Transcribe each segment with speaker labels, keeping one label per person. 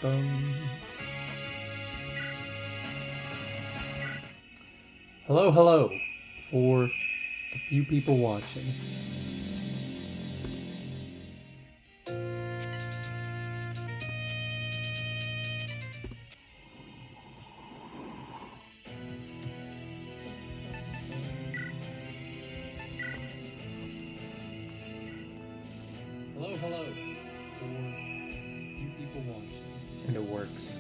Speaker 1: Bum. Hello, hello, for a few people watching. Hello, hello, for a few people watching. And it works.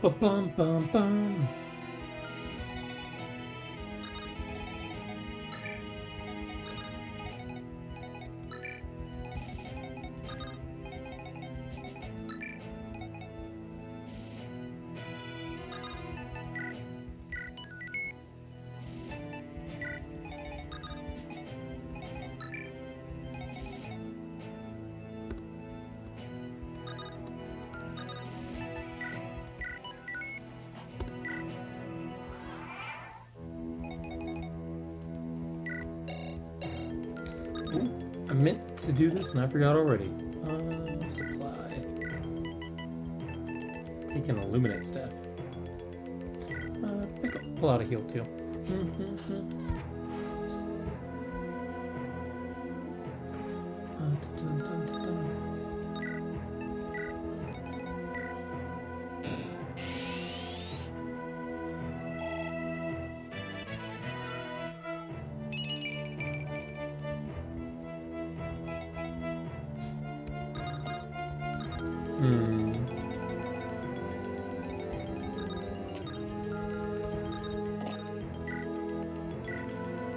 Speaker 1: Ba-bum-bum-bum. I meant to do this and I forgot already. Supply. Take an illuminate staff. Pull out a heal too.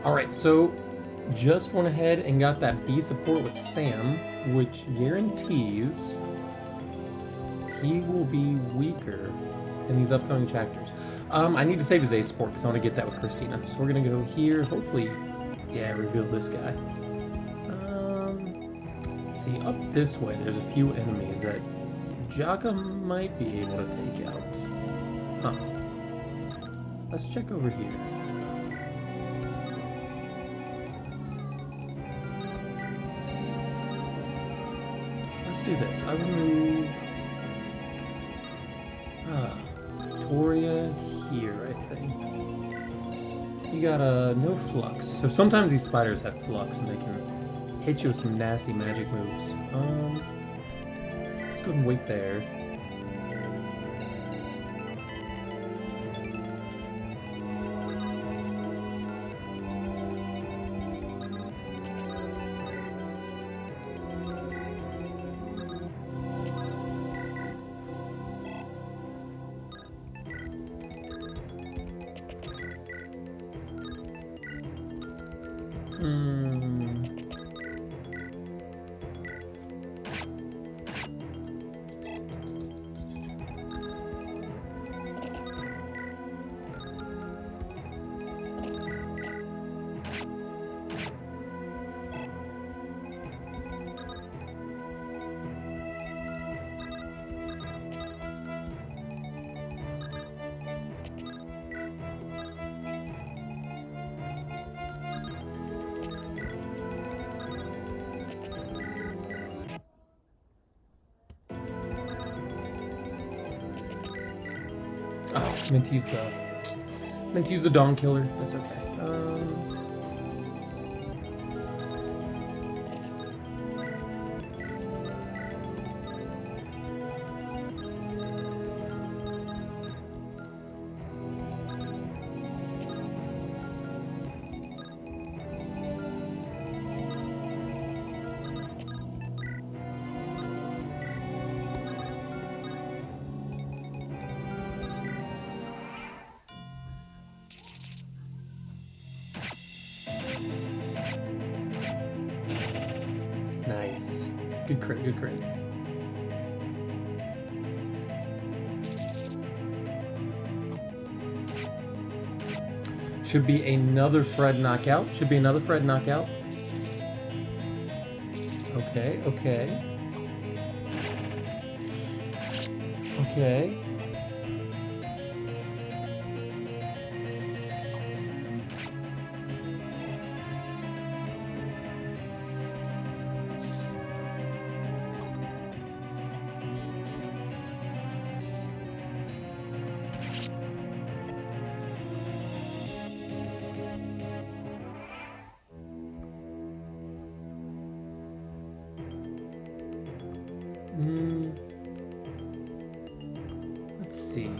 Speaker 1: Alright, so just went ahead and got that B support with Sam, which guarantees he will be weaker in these upcoming chapters. I need to save his A support because I want to get that with Christina. So we're going to go here, hopefully, yeah, reveal this guy. See, up this way, there's a few enemies that Jaka might be able to take out. Huh. Let's check over here. Let's do this. I will move Victoria here, I think. You got no flux. So sometimes these spiders have flux and they can hit you with some nasty magic moves. Let's go and wait there. Oh, meant to use the Dawn Killer. That's okay. Nice. Good crit, good crit. Should be another Fred knockout. Should be another Fred knockout. Okay, okay. Okay. Let's see.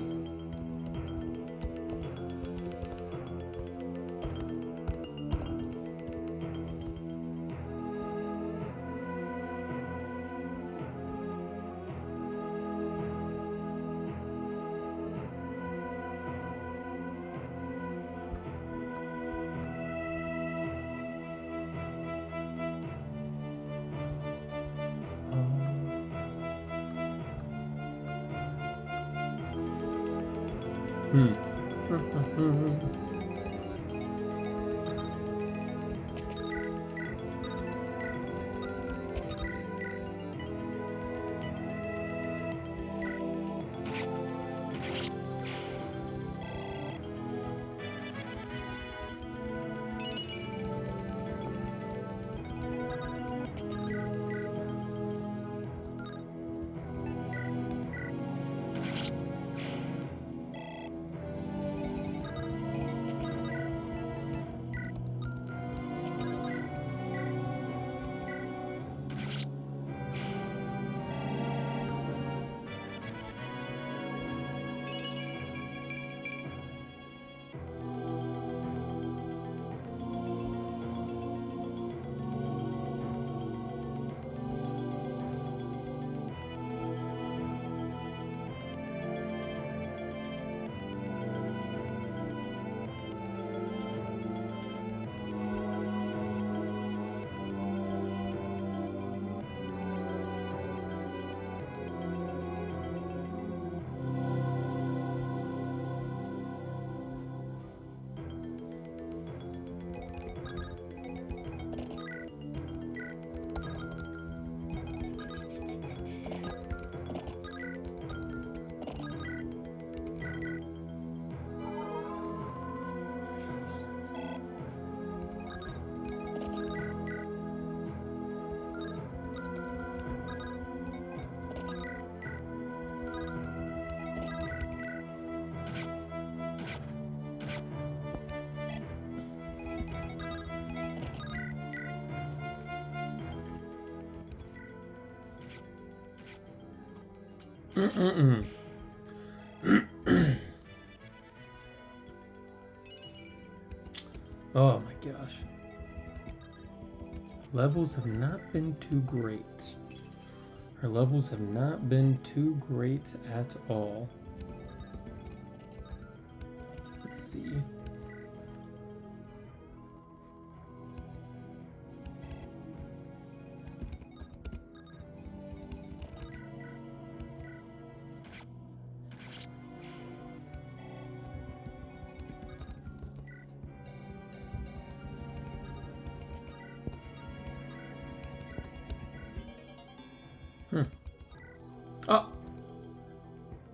Speaker 1: Oh my gosh. Levels have not been too great. Her levels have not been too great at all. Let's see.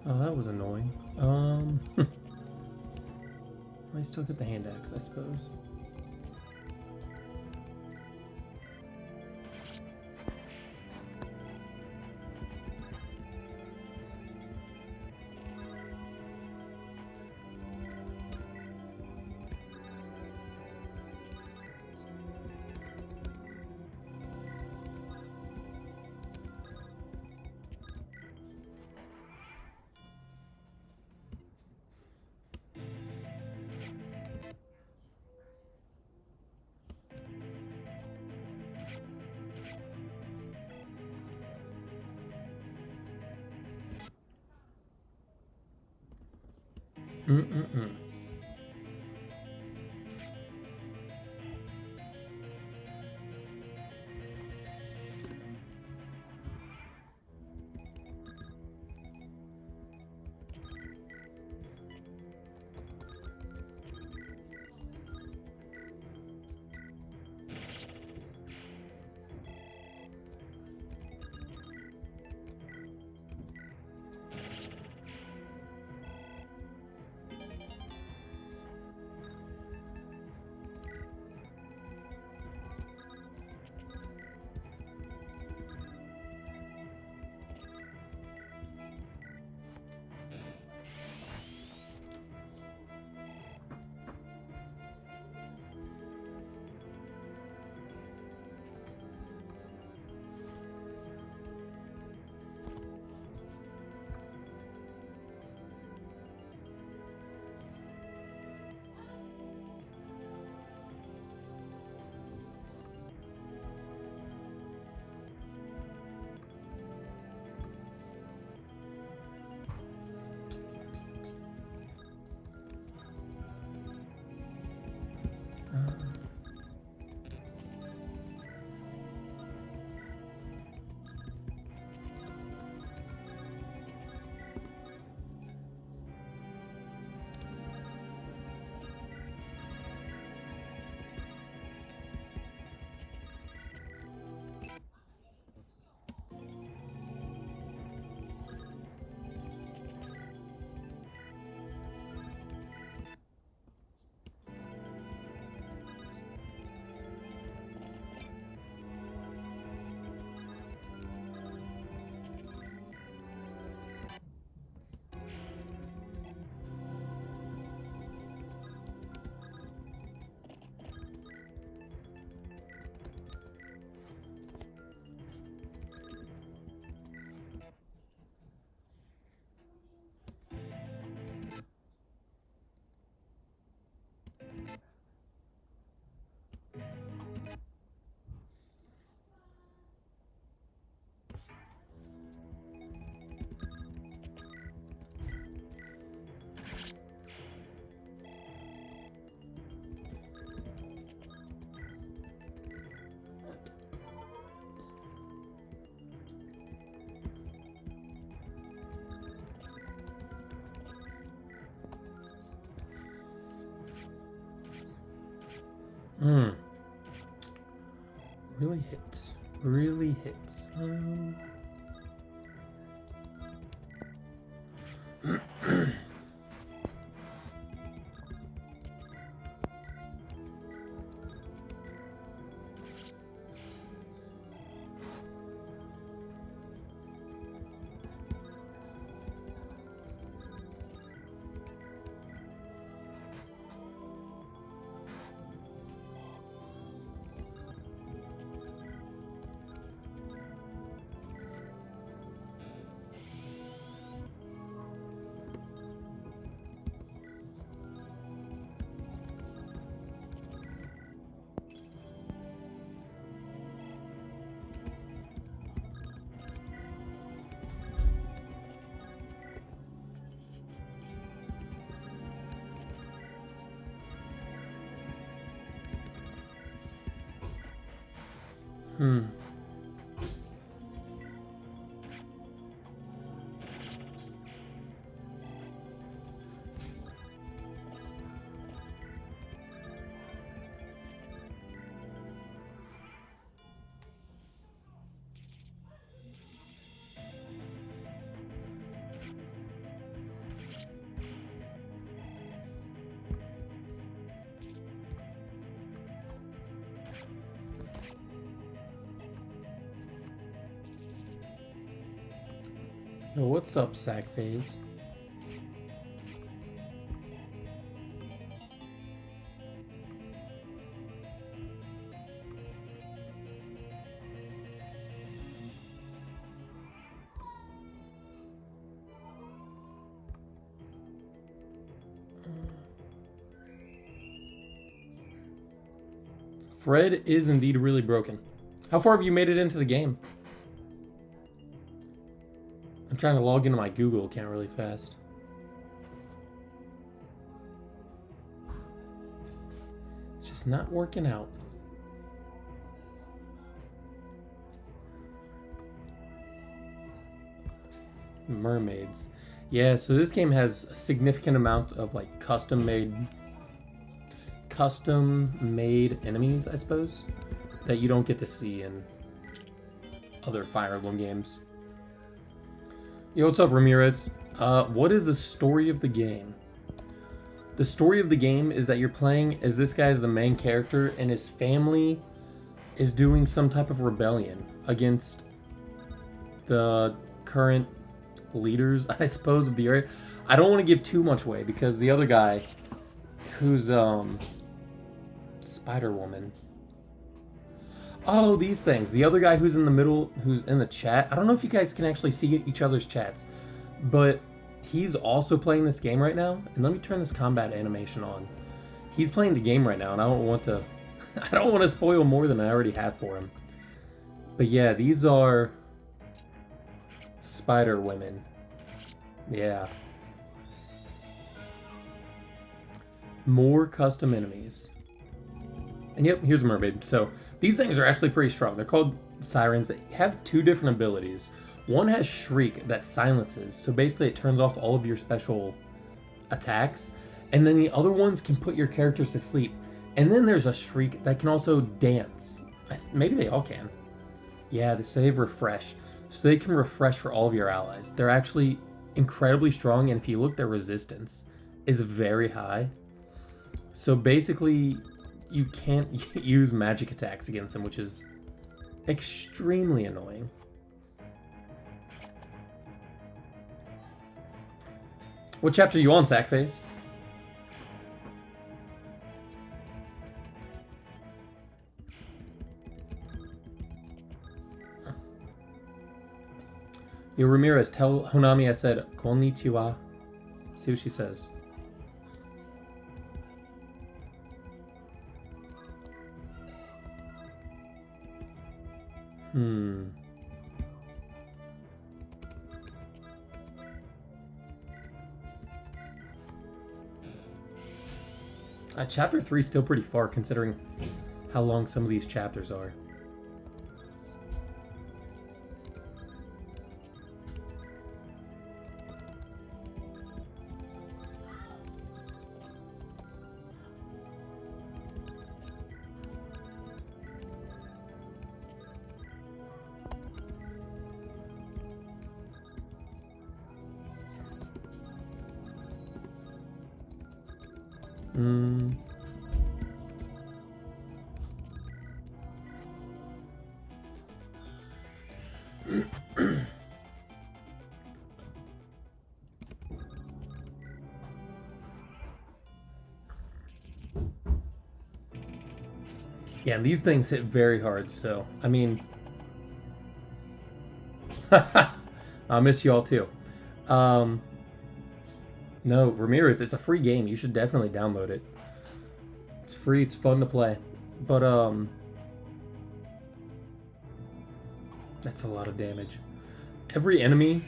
Speaker 1: Oh, that was annoying. I still get the hand axe, I suppose. Mm-mm-mm. Mm. Really hits. Really hits. Hmm. What's up, Sack Phase? Fred is indeed really broken. How far have you made it into the game? I'm trying to log into my Google account really fast. It's just not working out. Mermaids. Yeah, so this game has a significant amount of like custom made enemies, I suppose, that you don't get to see in other Fire Emblem games. Yo, what's up, Ramirez? What is the story of the game? The story of the game is that you're playing as this guy as the main character, and his family is doing some type of rebellion against the current leaders, I suppose, of the area. I don't want to give too much away because the other guy, who's Spider-Woman. Oh, these things. The other guy who's in the middle, who's in the chat. I don't know if you guys can actually see each other's chats, but he's also playing this game right now. And let me turn this combat animation on. He's playing the game right now, and I don't want to spoil more than I already have for him. But yeah, these are Spider-Women. Yeah. More custom enemies. And yep, here's a mermaid. So these things are actually pretty strong. They're called sirens. They have two different abilities. One has Shriek that silences. So basically it turns off all of your special attacks. And then the other ones can put your characters to sleep. And then there's a Shriek that can also dance. Maybe they all can. Yeah, they save refresh. So they can refresh for all of your allies. They're actually incredibly strong. And if you look, their resistance is very high. So basically, you can't use magic attacks against them, which is extremely annoying. What chapter are you on, Sackface? Yo, Ramirez, tell Honami I said konnichiwa. See what she says. Chapter 3 is still pretty far considering how long some of these chapters are. Yeah, and these things hit very hard, so, I mean... I'll miss you all too. No, Ramirez, it's a free game. You should definitely download it. It's free, it's fun to play. But, that's a lot of damage. Every enemy,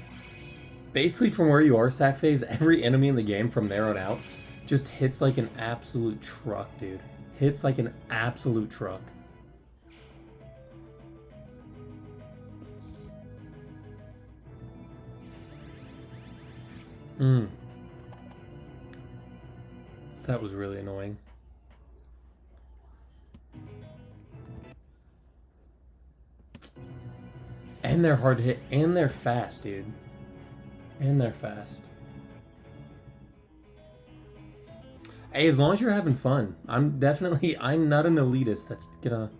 Speaker 1: basically from where you are, Sack Phase, every enemy in the game from there on out just hits like an absolute truck, dude. Hits like an absolute truck. So that was really annoying. And they're hard to hit, and they're fast, dude. And they're fast. Hey, as long as you're having fun. I'm not an elitist that's gonna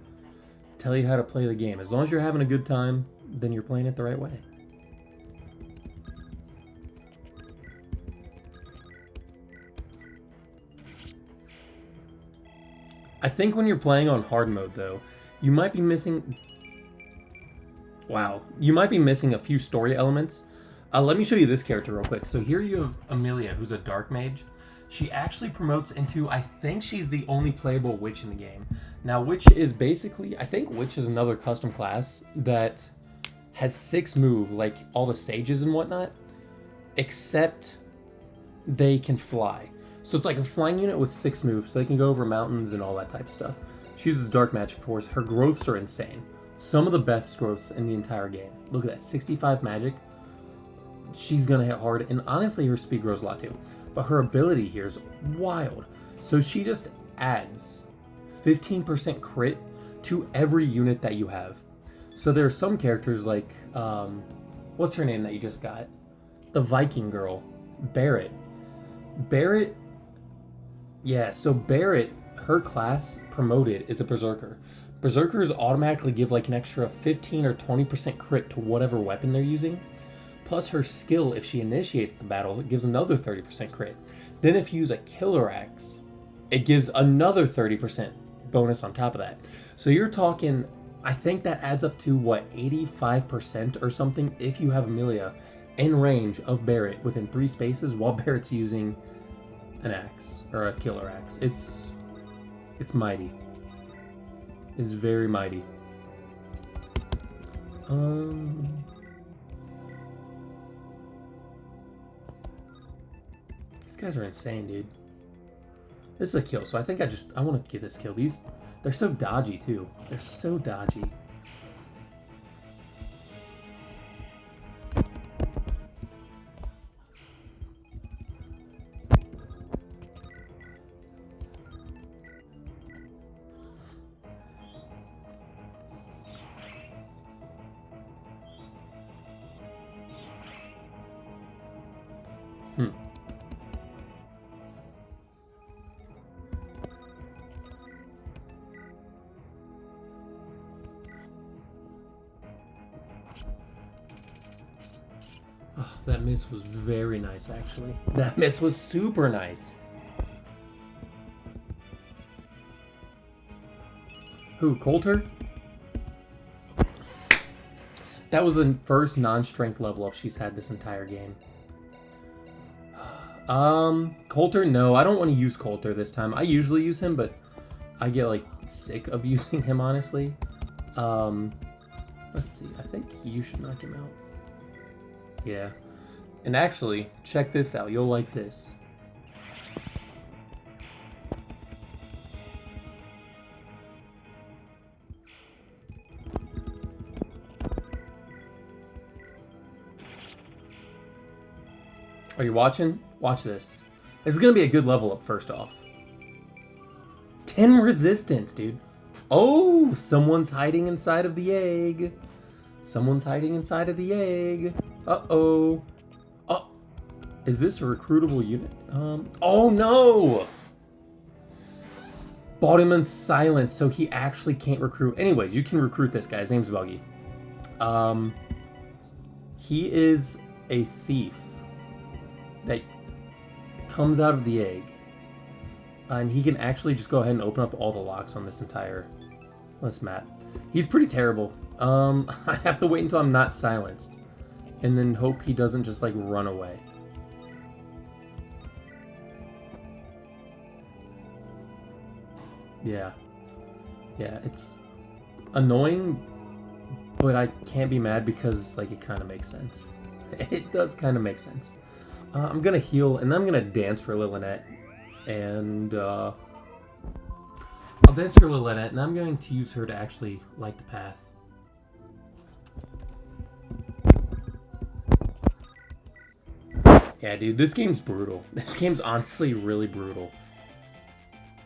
Speaker 1: tell you how to play the game. As long as you're having a good time, then you're playing it the right way. I think when you're playing on hard mode, though, you might be missing... Wow. You might be missing a few story elements. Let me show you this character real quick. So here you have Amelia, who's a dark mage. She actually promotes into, I think she's the only playable witch in the game. Now, witch is basically, I think witch is another custom class that has 6 move, like all the sages and whatnot, except they can fly. So it's like a flying unit with 6 moves, so they can go over mountains and all that type of stuff. She uses dark magic force. Her growths are insane. Some of the best growths in the entire game. Look at that, 65 magic. She's gonna hit hard, and honestly her speed grows a lot too. But her ability here is wild. So she just adds 15% crit to every unit that you have. So there are some characters like, what's her name that you just got? The Viking girl, Barrett. Yeah, so Barrett, her class promoted is a Berserker. Berserkers automatically give like an extra 15 or 20% crit to whatever weapon they're using. Plus her skill, if she initiates the battle, it gives another 30% crit. Then if you use a killer axe, it gives another 30% bonus on top of that. So you're talking, I think that adds up to what, 85% or something if you have Amelia in range of Barrett within 3 spaces while Barrett's using an axe or a killer axe. It's mighty. It's very mighty. These guys are insane, dude. This is a kill, so I think I want to get this kill. They're so dodgy too. They're so dodgy. Oh, that miss was very nice, actually. That miss was super nice. Who, Coulter? That was the first non-strength level up she's had this entire game. Coulter? No, I don't want to use Coulter this time. I usually use him, but I get, like, sick of using him, honestly. Let's see. I think you should knock him out. Yeah. And actually, check this out. You'll like this. Are you watching? Watch this. This is going to be a good level up, first off. 10 resistance, dude. Oh, someone's hiding inside of the egg. Someone's hiding inside of the egg. Uh-oh. Oh, is this a recruitable unit? Oh no! Bought him in silence, so he actually can't recruit. Anyways, you can recruit this guy. His name's Buggy. He is a thief that comes out of the egg. And he can actually just go ahead and open up all the locks on this map. He's pretty terrible. I have to wait until I'm not silenced. And then hope he doesn't just, like, run away. Yeah. Yeah, it's annoying, but I can't be mad because, like, it kind of makes sense. It does kind of make sense. I'm gonna heal, and then I'm gonna dance for Lilynette. And, I'll dance for Lilynette, and I'm going to use her to actually light the path. Yeah, dude, this game's brutal. This game's honestly really brutal.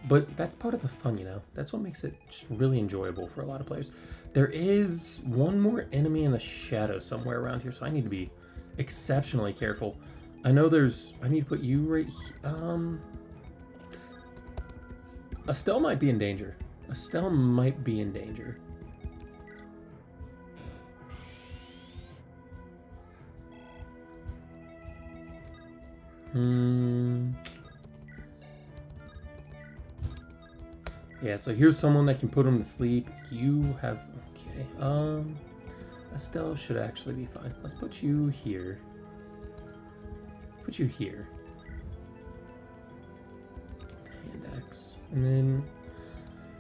Speaker 1: But that's part of the fun, you know? That's what makes it just really enjoyable for a lot of players. There is one more enemy in the shadow somewhere around here, so I need to be exceptionally careful. I know I need to put you right here. Estelle might be in danger. Estelle might be in danger. Yeah, so here's someone that can put him to sleep. You have... Okay, Estelle should actually be fine. Let's put you here. Put you here. And X. And then...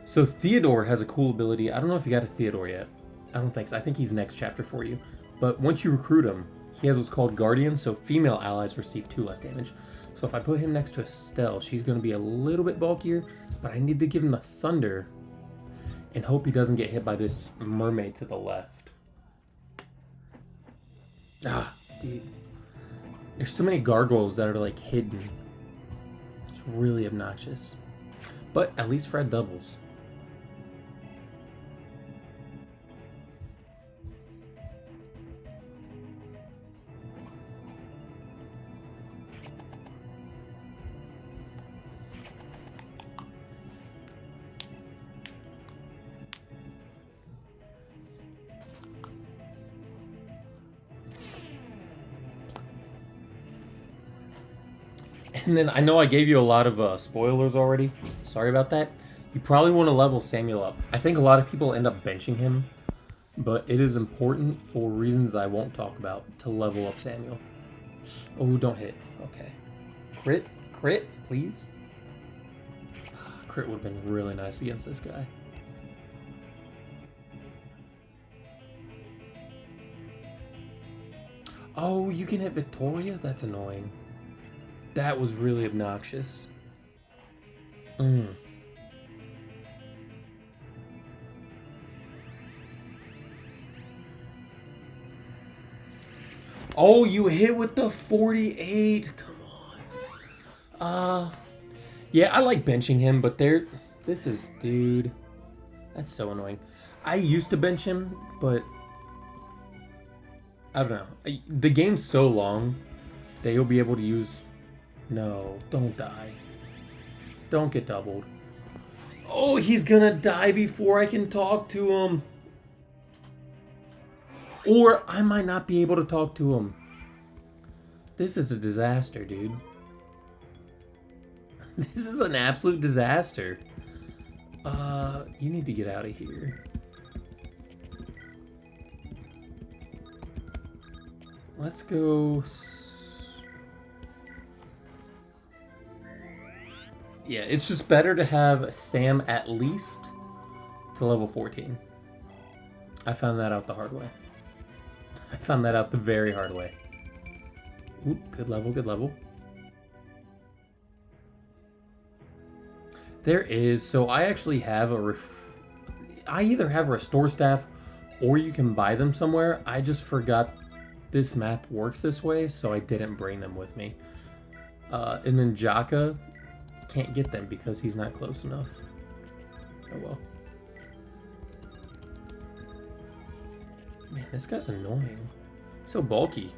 Speaker 1: So Theodore has a cool ability. I don't know if you got a Theodore yet. I don't think so. I think he's next chapter for you. But once you recruit him, he has what's called Guardian, so female allies receive 2 less damage. So if I put him next to Estelle, she's going to be a little bit bulkier, but I need to give him the Thunder and hope he doesn't get hit by this mermaid to the left. Ah, dude. There's so many gargoyles that are like hidden. It's really obnoxious. But at least Fred doubles. And then I know I gave you a lot of spoilers already. Sorry about that. You probably want to level Samuel up. I think a lot of people end up benching him, but it is important for reasons I won't talk about to level up Samuel. Oh, don't hit. Okay. Crit? Crit, please? Crit would have been really nice against this guy. Oh, you can hit Victoria? That's annoying. That was really obnoxious. Oh, you hit with the 48. Come on. Yeah, I like benching him, but dude, that's so annoying. I used to bench him, but I don't know. The game's so long that you'll be able to use... No, don't die. Don't get doubled. Oh, he's gonna die before I can talk to him. Or I might not be able to talk to him. This is a disaster, dude. This is an absolute disaster. You need to get out of here. Let's go... Yeah, it's just better to have Sam at least to level 14. I found that out the hard way. I found that out the very hard way. Ooh, good level, good level. There is, so I actually have I either have a restore staff or you can buy them somewhere. I just forgot this map works this way, so I didn't bring them with me. And then Jaka can't get them because he's not close enough. Oh well. Man, this guy's annoying. So bulky.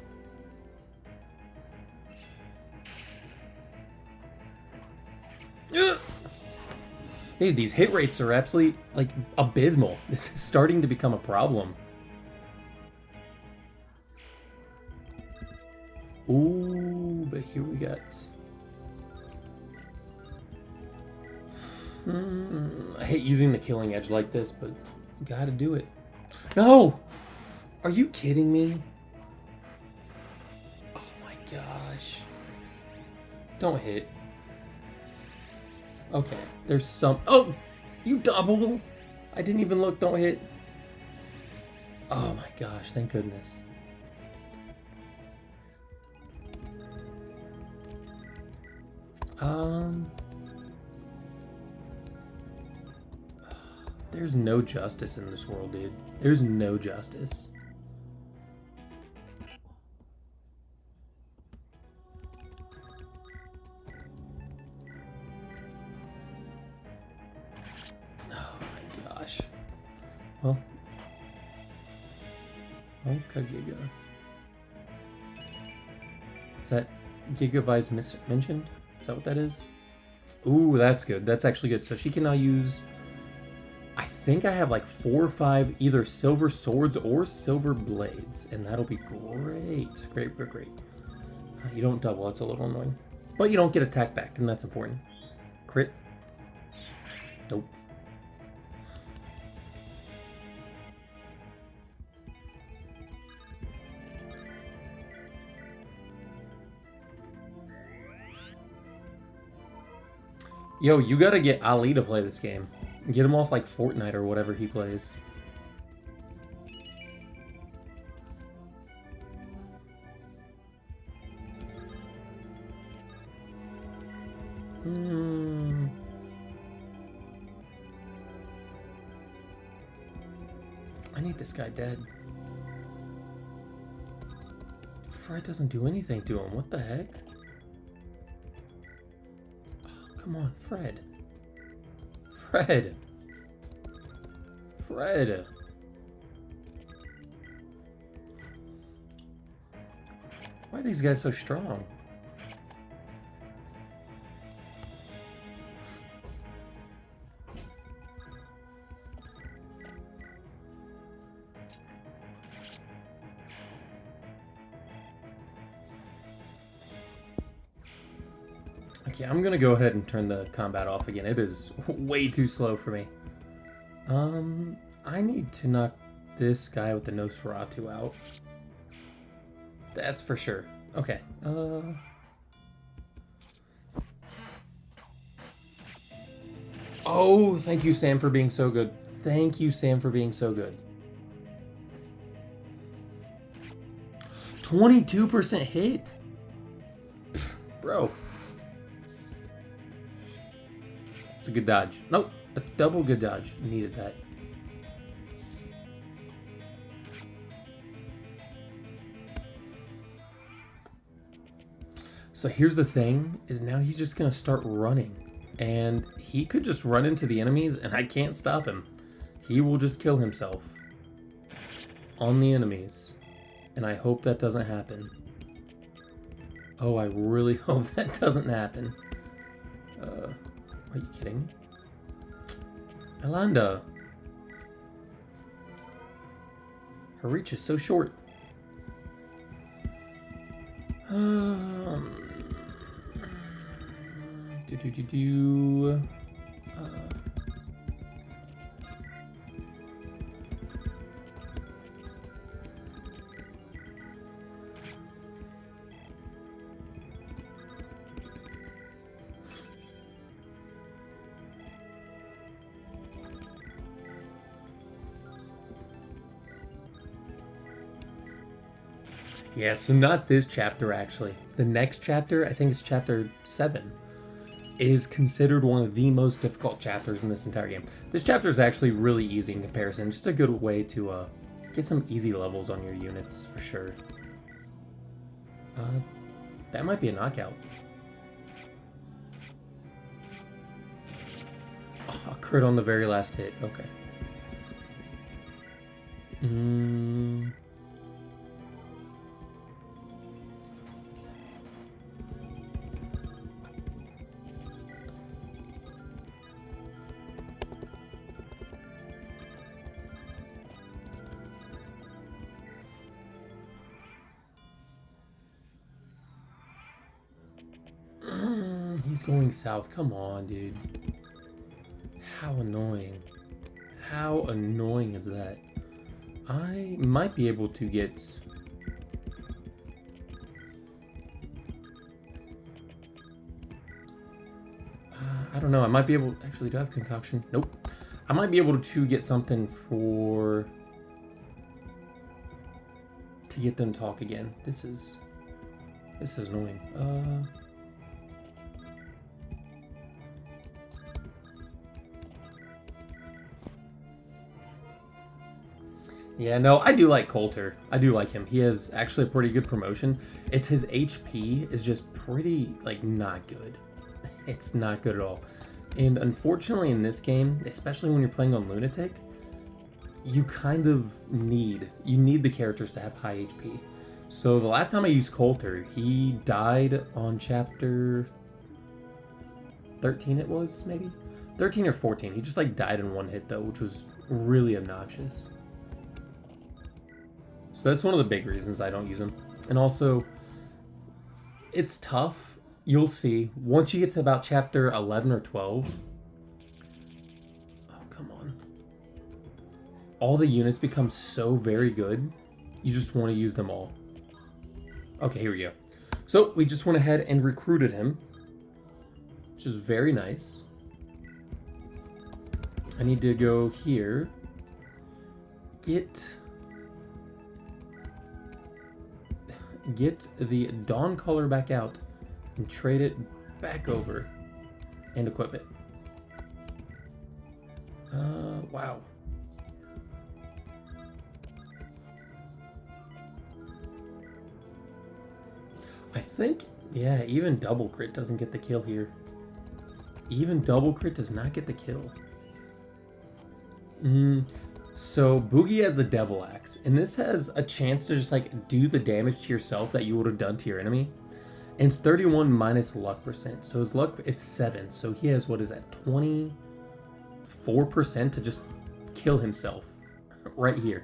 Speaker 1: Ugh! Dude, these hit rates are absolutely, like, abysmal. This is starting to become a problem. Ooh, but here we got... I hate using the killing edge like this, but you gotta do it. No! Are you kidding me? Oh my gosh. Don't hit. Okay, there's some... Oh! You double! I didn't even look, don't hit. Oh my gosh, thank goodness. There's no justice in this world, dude. There's no justice. Oh my gosh. Well. Okay, Giga. Is that Gigavice mentioned? Is that what that is? Ooh, that's good. That's actually good. So she can now use... I think I have like 4 or 5 either silver swords or silver blades, and that'll be great. Great, great, great. You don't double, that's a little annoying. But you don't get attack back, and that's important. Crit. Nope. Yo, you gotta get Ali to play this game. Get him off like Fortnite or whatever he plays. I need this guy dead. Fred doesn't do anything to him. What the heck? Oh, come on, Fred. Fred. Fred. Why are these guys so strong? Okay, I'm gonna go ahead and turn the combat off again. It is way too slow for me. I need to knock this guy with the Nosferatu out. That's for sure. Okay, Oh, thank you, Sam, for being so good. Thank you, Sam, for being so good. 22% hit? Bro. It's a good dodge. Nope, a double good dodge. Needed that. So here's the thing, is now he's just gonna start running. And he could just run into the enemies and I can't stop him. He will just kill himself on the enemies. And I hope that doesn't happen. Oh, I really hope that doesn't happen. Are you kidding me? Alanda. Her reach is so short. Yeah, so not this chapter, actually. The next chapter, I think it's chapter 7, is considered one of the most difficult chapters in this entire game. This chapter is actually really easy in comparison. Just a good way to get some easy levels on your units, for sure. That might be a knockout. Oh, a crit on the very last hit. Okay. He's going south. Come on, dude. How annoying. How annoying is that? I might be able to get... I don't know. I might be able... Actually, do I have concoction? Nope. I might be able to get something for... to get them to talk again. This is annoying. Yeah, no, I do like Coulter. I do like him. He has actually a pretty good promotion. It's his HP is just pretty, like, not good. It's not good at all. And unfortunately in this game, especially when you're playing on Lunatic, you kind of need the characters to have high HP. So the last time I used Coulter, he died on chapter 13 it was, maybe? 13 or 14. He just, like, died in one hit, though, which was really obnoxious. So that's one of the big reasons I don't use him. And also, it's tough. You'll see. Once you get to about chapter 11 or 12... Oh, come on. All the units become so very good, you just want to use them all. Okay, here we go. So, we just went ahead and recruited him, which is very nice. I need to go here. Get the Dawn color back out and trade it back over and equip it. Wow. I think, yeah, even double crit doesn't get the kill here. Even double crit does not get the kill. So Boogie has the Devil Axe, and this has a chance to just like do the damage to yourself that you would have done to your enemy. And it's 31 minus luck percent, so his luck is 7. So he has, what is that, 24% to just kill himself right here.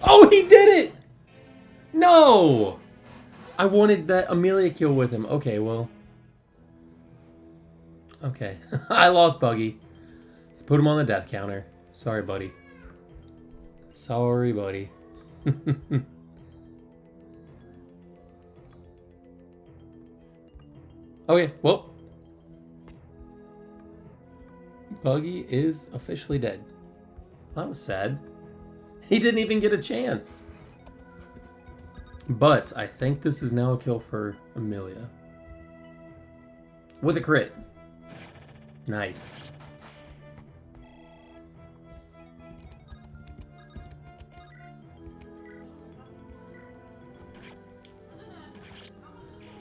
Speaker 1: Oh, he did it! No! I wanted that Amelia kill with him. Okay, well. Okay. I lost Buggy. Let's put him on the death counter. Sorry, buddy. Sorry, buddy. Okay, well. Buggy is officially dead. That was sad. He didn't even get a chance. But I think this is now a kill for Amelia. With a crit. Nice.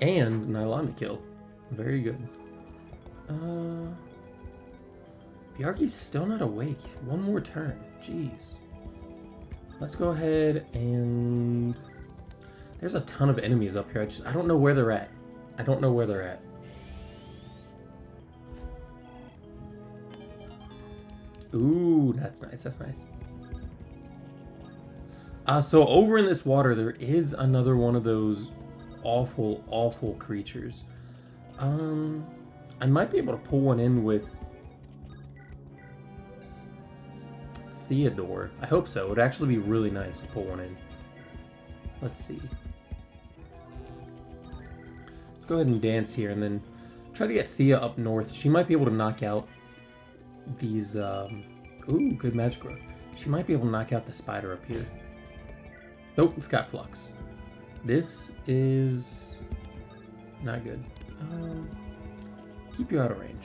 Speaker 1: And Nylon kill. Very good. Bjarki's still not awake. One more turn. Jeez. Let's go ahead and... There's a ton of enemies up here. I don't know where they're at. I don't know where they're at. Ooh, that's nice. That's nice. So over in this water, there is another one of those awful, awful creatures. I might be able to pull one in with Theodore. I hope so. It would actually be really nice to pull one in. Let's see. Let's go ahead and dance here and then try to get Thea up north. She might be able to knock out these, ooh, good magic growth. She might be able to knock out the spider up here. Nope, it's got flux. This is not good. Keep you out of range.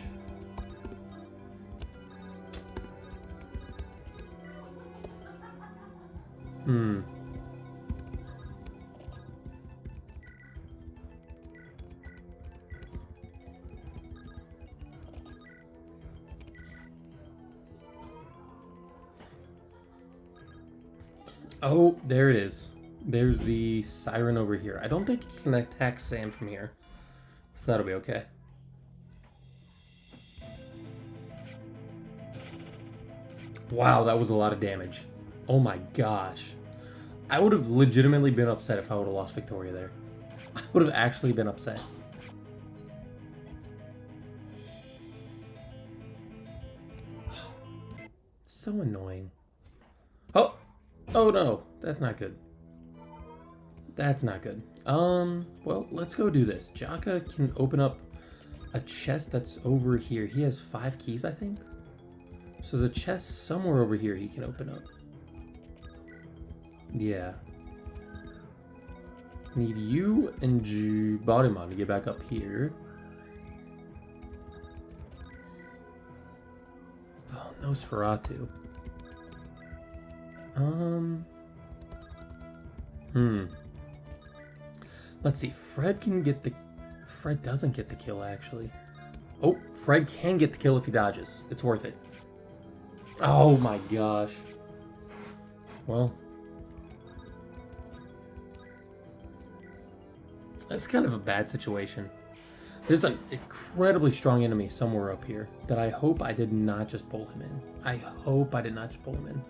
Speaker 1: Oh, there it is. There's the siren over here. I don't think he can attack Sam from here. So that'll be okay. Wow, that was a lot of damage. Oh my gosh. I would have legitimately been upset if I would have lost Victoria there. I would have actually been upset. So annoying. Oh! Oh no, that's not good. That's not good. Well, let's go do this. Jaka can open up a chest that's over here. He has 5 keys, I think. So the chest somewhere over here he can open up. Yeah. Need you and Bodimon to get back up here. Oh, Nosferatu. Let's see. Fred can get the... Fred doesn't get the kill, actually. Oh, Fred can get the kill if he dodges. It's worth it. Oh my gosh. Well... That's kind of a bad situation. There's an incredibly strong enemy somewhere up here that I hope I did not just pull him in. I hope I did not just pull him in.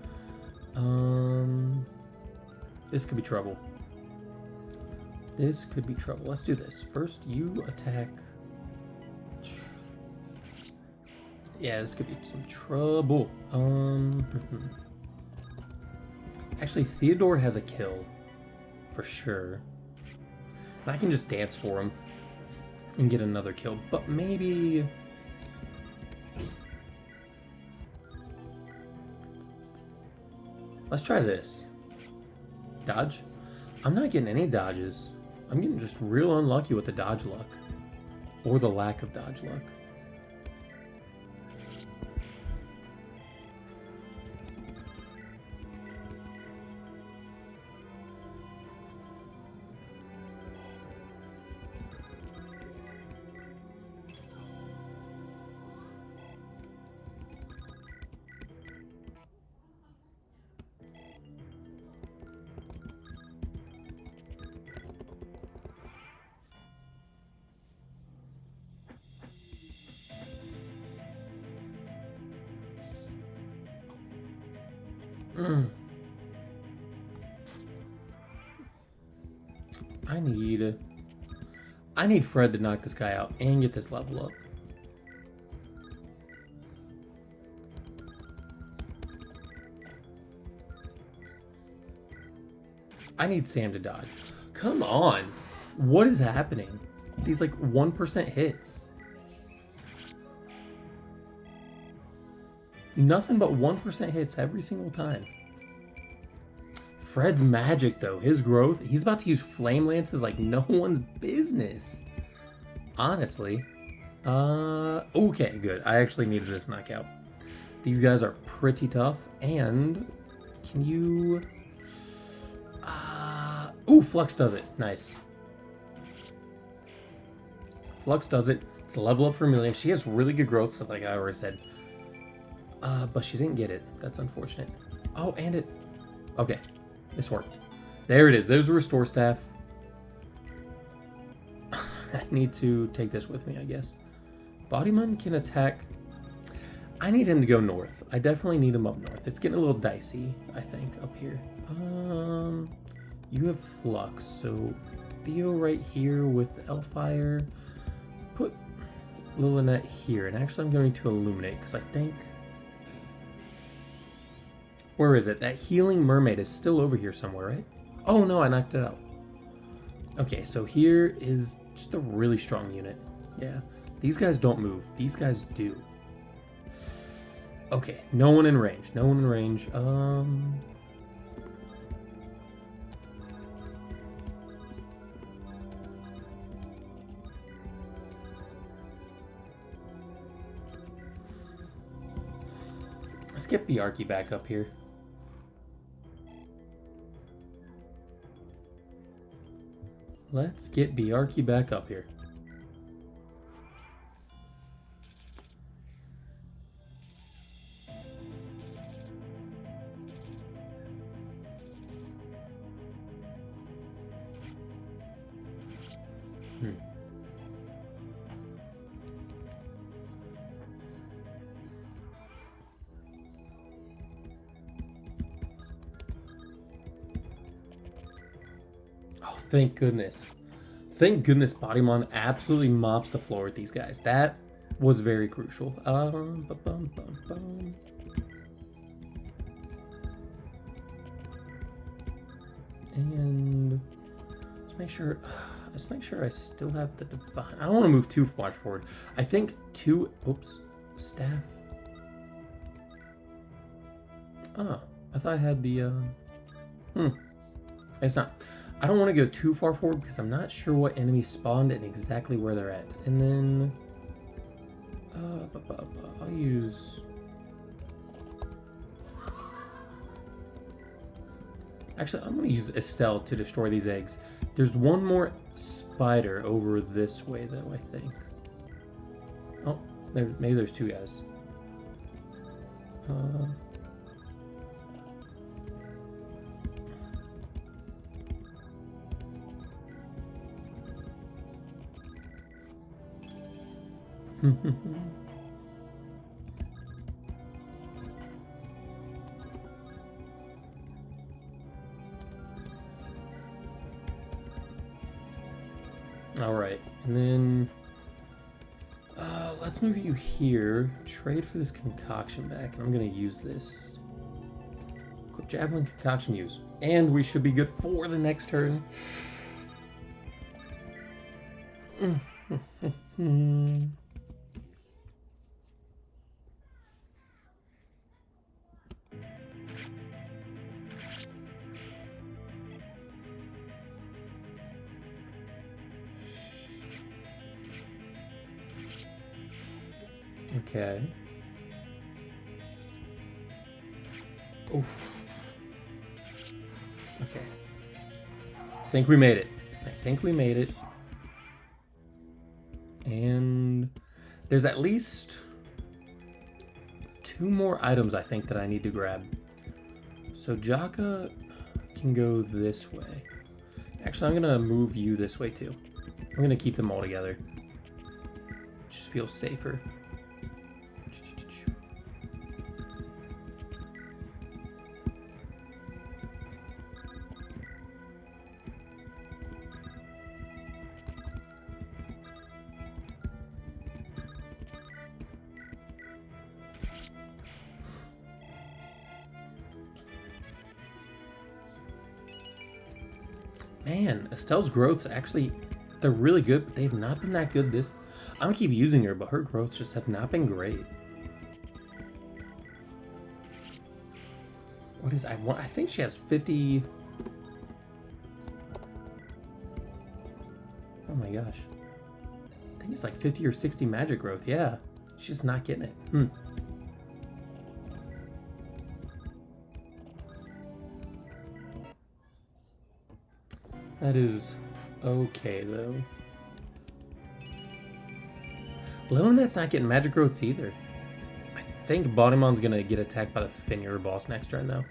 Speaker 1: This could be trouble. This could be trouble. Let's do this. First, you attack. Yeah, this could be some trouble. Actually, Theodore has a kill. For sure. And I can just dance for him. and get another kill. But maybe... let's try this. Dodge? I'm not getting any dodges. I'm getting just real unlucky with the dodge luck. Or the lack of dodge luck. I need Fred to knock this guy out and get this level up. I need Sam to dodge. Come on. What is happening? These like 1% hits. Nothing but 1% hits every single time. Fred's magic, though. His growth. He's about to use flame lances like no one's business. Honestly. Okay, good. I actually needed this knockout. These guys are pretty tough. And can you... ooh, Flux does it. Nice. Flux does it. It's a level up for Amelia. She has really good growth, just like I already said. But she didn't get it. That's unfortunate. Oh, and it... okay. This worked. There it is. There's a restore staff. I need to take this with me, I guess. Bodyman can attack... I need him to go north. I definitely need him up north. It's getting a little dicey, I think, up here. You have Flux, so Theo right here with Elfire. Put Lilynette here, and actually I'm going to Illuminate, because I think... where is it? That healing mermaid is still over here somewhere, right? Oh no, I knocked it out. Okay, so here is just a really strong unit. Yeah, these guys don't move. These guys do. Okay, no one in range. No one in range. Let's get Bjarki back up here. Let's get Bjarki back up here. Thank goodness. Thank goodness Bodymon absolutely mops the floor with these guys. That was very crucial. And let's make sure I still have the divine. I don't want to move too far forward. I think two, oops, staff. Oh, I thought I had the, it's not. I don't want to go too far forward because I'm not sure what enemies spawned and exactly where they're at. And then, I'll use... actually, I'm going to use Estelle to destroy these eggs. There's one more spider over this way, though, I think. Oh, maybe there's two guys. All right, and then let's move you here. Trade for this concoction back, and I'm gonna use this. Quick javelin concoction use, and we should be good for the next turn. Okay. Oof. Okay. I think we made it. And there's at least 2 more items I think that I need to grab. So Jaka can go this way. Actually, I'm gonna move you this way too. I'm gonna keep them all together. Just feels safer. Man, Estelle's growths actually, they're really good, but they've not been that good this... I'm gonna keep using her, but her growths just have not been great. What is... I think she has 50... Oh my gosh. I think it's like 50 or 60 magic growth, yeah. She's just not getting it. That is okay, though. Lillinet's not getting magic growths either. I think Bodimon's gonna get attacked by the Fenrir boss next turn, though.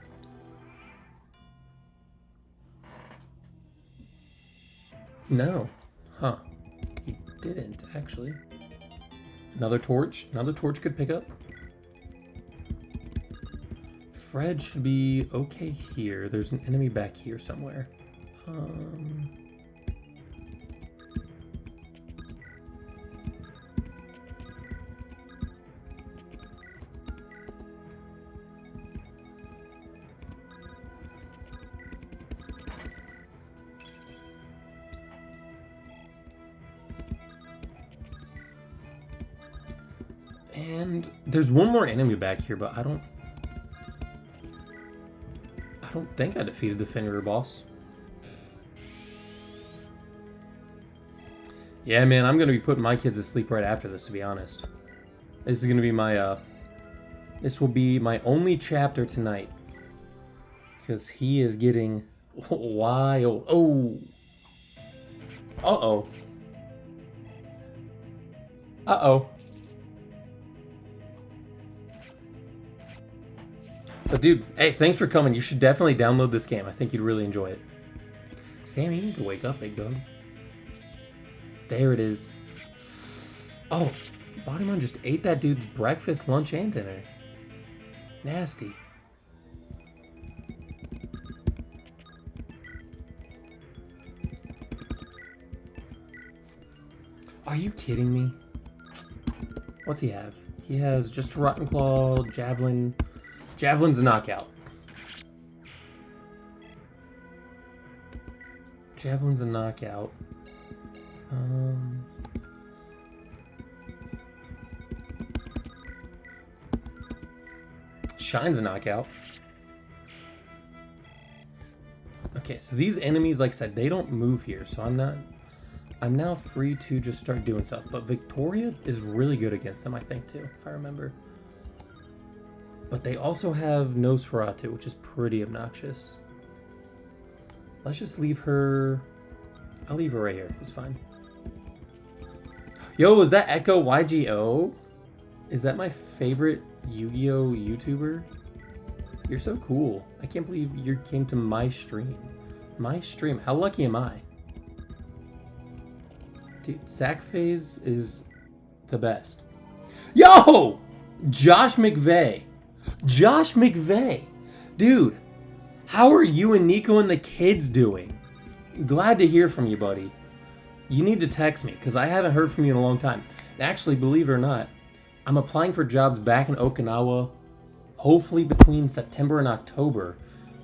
Speaker 1: No. Huh. He didn't, actually. Another torch. Another torch could pick up. Fred should be okay here. There's an enemy back here somewhere. And there's one more enemy back here, but I don't think I defeated the Fenrir boss. Yeah, man, I'm gonna be putting my kids to sleep right after this, to be honest. This is gonna be my, this will be my only chapter tonight. Because he is getting wild. Oh! Uh-oh. Uh-oh. But dude, hey, thanks for coming. You should definitely download this game. I think you'd really enjoy it. Sam, you need to wake up, big dog. There it is. Oh, Bodymon just ate that dude's breakfast, lunch, and dinner. Nasty. Are you kidding me? What's he have? He has just Rotten Claw, Javelin. Javelin's a knockout. Javelin's a knockout. Shine's a knockout. Okay, so these enemies, like I said, they don't move here, so I'm now free to just start doing stuff. But Victoria is really good against them, I think, too, if I remember. But they also have Nosferatu, which is pretty obnoxious. Let's just leave her... I'll leave her right here. It's fine. Yo, is that Echo YGO? Is that my favorite Yu-Gi-Oh! YouTuber? You're so cool. I can't believe you came to my stream. My stream. How lucky am I? Dude, Sack Phase is the best. Yo! Josh McVeigh. Josh McVeigh. Dude, how are you and Nico and the kids doing? Glad to hear from you, buddy. You need to text me, because I haven't heard from you in a long time. Actually, believe it or not, I'm applying for jobs back in Okinawa, hopefully between September and October,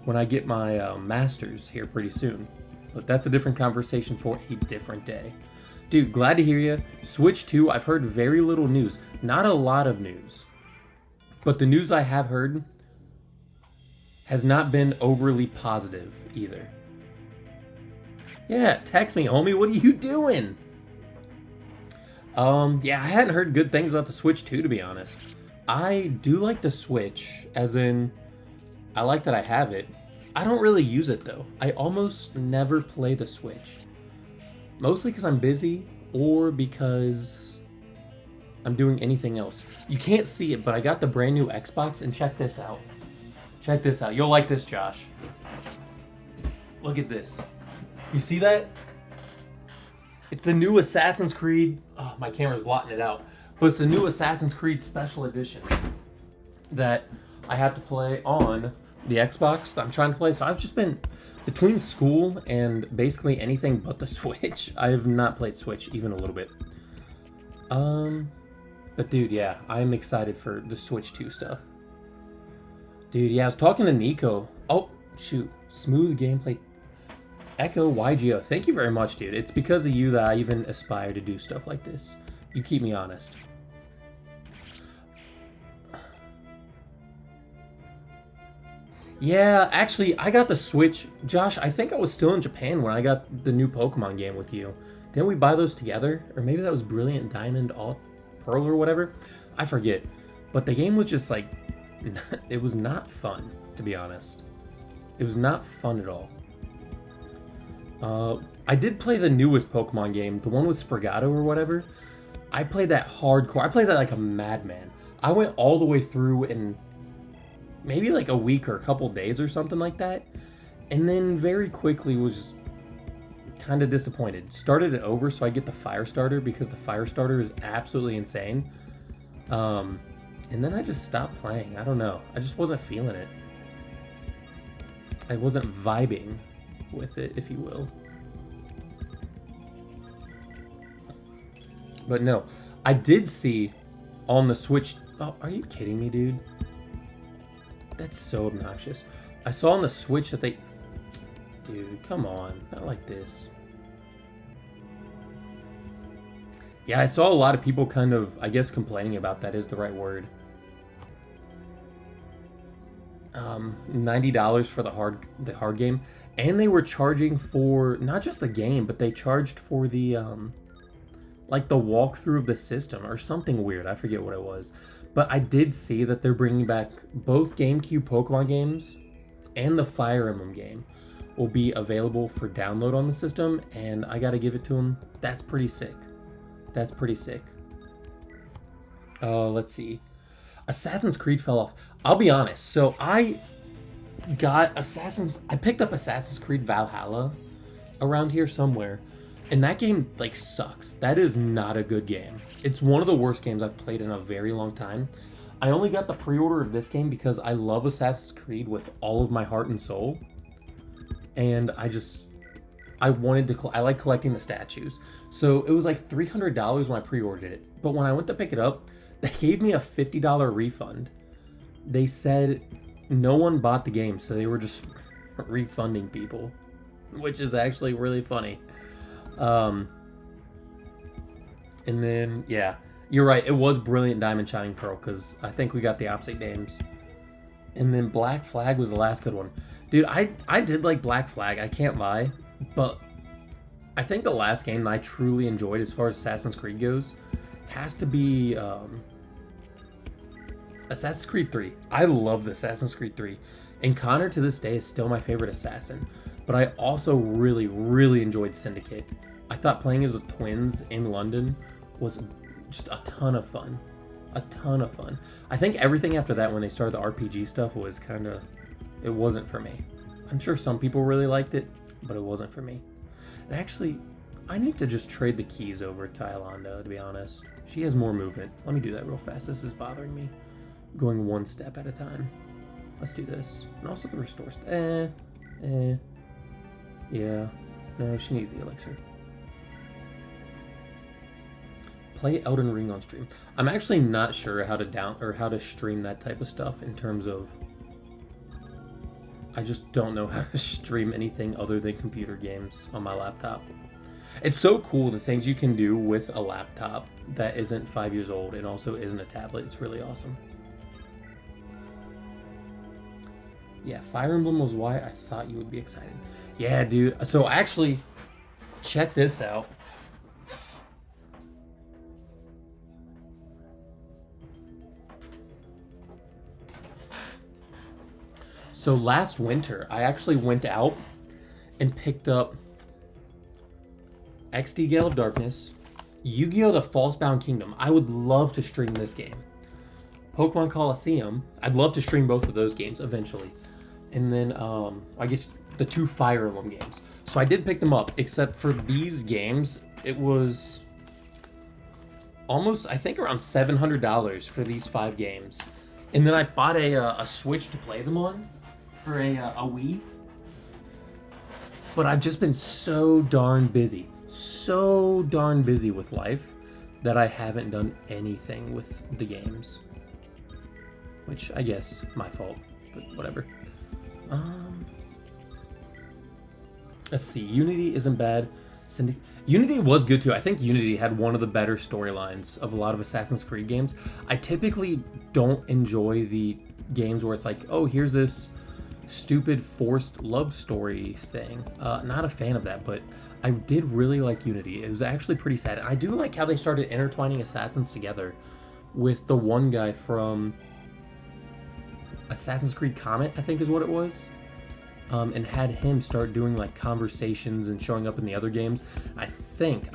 Speaker 1: when I get my master's here pretty soon. But that's a different conversation for a different day. Dude, glad to hear you. Switch 2, I've heard very little news. Not a lot of news. But the news I have heard has not been overly positive either. Yeah, text me, homie. What are you doing? Yeah, I hadn't heard good things about the Switch 2, to be honest. I do like the Switch, as in, I like that I have it. I don't really use it, though. I almost never play the Switch. Mostly because I'm busy, or because I'm doing anything else. You can't see it, but I got the brand new Xbox, and check this out. Check this out. You'll like this, Josh. Look at this. You see that? It's the new Assassin's Creed. Oh, my camera's blotting it out. But it's the new Assassin's Creed Special Edition that I have to play on the Xbox that I'm trying to play. So I've just been between school and basically anything but the Switch. I have not played Switch even a little bit. But dude, yeah, I'm excited for the Switch 2 stuff. Dude, yeah, I was talking to Nico. Oh, shoot. Smooth gameplay. Echo YGO, thank you very much, dude. It's because of you that I even aspire to do stuff like this. You keep me honest. Yeah, actually, I got the Switch. Josh, I think I was still in Japan when I got the new Pokemon game with you. Didn't we buy those together? Or maybe that was Brilliant Diamond, All Pearl or whatever? I forget. But the game was just like, it was not fun, to be honest. It was not fun at all. I did play the newest Pokemon game, the one with Sprigato or whatever. I played that hardcore. I played that like a madman. I went all the way through in maybe like a week or a couple days or something like that. And then very quickly was kind of disappointed. Started it over so I get the Fire Starter because the Fire Starter is absolutely insane. And then I just stopped playing. I don't know. I just wasn't feeling it. I wasn't vibing with it, if you will. But no, I did see on the Switch. Oh, are you kidding me, dude? That's so obnoxious. I saw on the Switch that they... Dude, come on. Not like this. Yeah, I saw a lot of people kind of, I guess complaining about that is the right word. $90 for the hard game. And they were charging for not just the game, but they charged for the like the walkthrough of the system or something weird. I forget what it was. But I did see that they're bringing back both GameCube Pokemon games and the Fire Emblem game will be available for download on the system, and I gotta give it to them. That's pretty sick. That's pretty sick. Let's see. Assassin's Creed fell off. I'll be honest. So I picked up Assassin's Creed Valhalla around here somewhere, and that game like sucks. That is not a good game. It's one of the worst games I've played in a very long time. I only got the pre-order of this game because I love Assassin's Creed with all of my heart and soul, and I wanted to I like collecting the statues. So it was like $300 when I pre-ordered it, but when I went to pick it up, they gave me a $50 refund. They said no one bought the game, so they were just refunding people, which is actually really funny. And then, yeah, you're right. It was Brilliant Diamond Shining Pearl because I think we got the opposite names. And then Black Flag was the last good one. Dude, I did like Black Flag. I can't lie. But I think the last game that I truly enjoyed as far as Assassin's Creed goes has to be Assassin's Creed 3. I love the Assassin's Creed 3. And Connor to this day is still my favorite assassin. But I also really, really enjoyed Syndicate. I thought playing as the twins in London was just a ton of fun. A ton of fun. I think everything after that when they started the RPG stuff was kind of... It wasn't for me. I'm sure some people really liked it, but it wasn't for me. And actually, I need to just trade the keys over to Yolanda, to be honest. She has more movement. Let me do that real fast. This is bothering me. Going one step at a time. Let's do this. And also the restore... Yeah. No, she needs the elixir. Play Elden Ring on stream. I'm actually not sure how to stream that type of stuff in terms of... I just don't know how to stream anything other than computer games on my laptop. It's so cool the things you can do with a laptop that isn't 5 years old and also isn't a tablet. It's really awesome. Yeah, Fire Emblem was why I thought you would be excited. Yeah, dude. So actually, check this out. So last winter, I actually went out and picked up XD Gale of Darkness, Yu-Gi-Oh! The False-Bound Kingdom. I would love to stream this game. Pokemon Coliseum. I'd love to stream both of those games eventually. And then, I guess, the 2 Fire Emblem games. So I did pick them up, except for these games, it was almost, I think, around $700 for these 5 games. And then I bought a Switch to play them on for a Wii. But I've just been so darn busy with life that I haven't done anything with the games. Which, I guess, my fault, but whatever. Let's see, Unity isn't bad. Unity was good too. I think Unity had one of the better storylines of a lot of Assassin's Creed games. I typically don't enjoy the games where it's like, oh, here's this stupid forced love story thing. Not a fan of that, but I did really like Unity. It was actually pretty sad. I do like how they started intertwining assassins together with the one guy from Assassin's Creed Comet, I think is what it was. And had him start doing like conversations and showing up in the other games. I think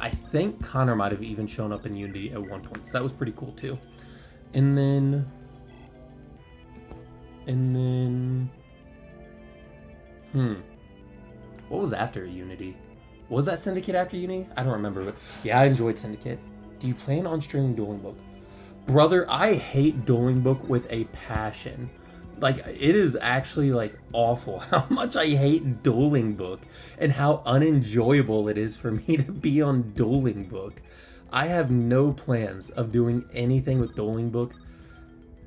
Speaker 1: Connor might have even shown up in Unity at one point, so that was pretty cool too. And then what was after Unity? Was that Syndicate after Unity? I don't remember, but yeah, I enjoyed Syndicate. Do you plan on streaming Dueling Book? Brother, I hate Dueling Book with a passion. Like, it is actually, like, awful how much I hate Dueling Book and how unenjoyable it is for me to be on Dueling Book. I have no plans of doing anything with Dueling Book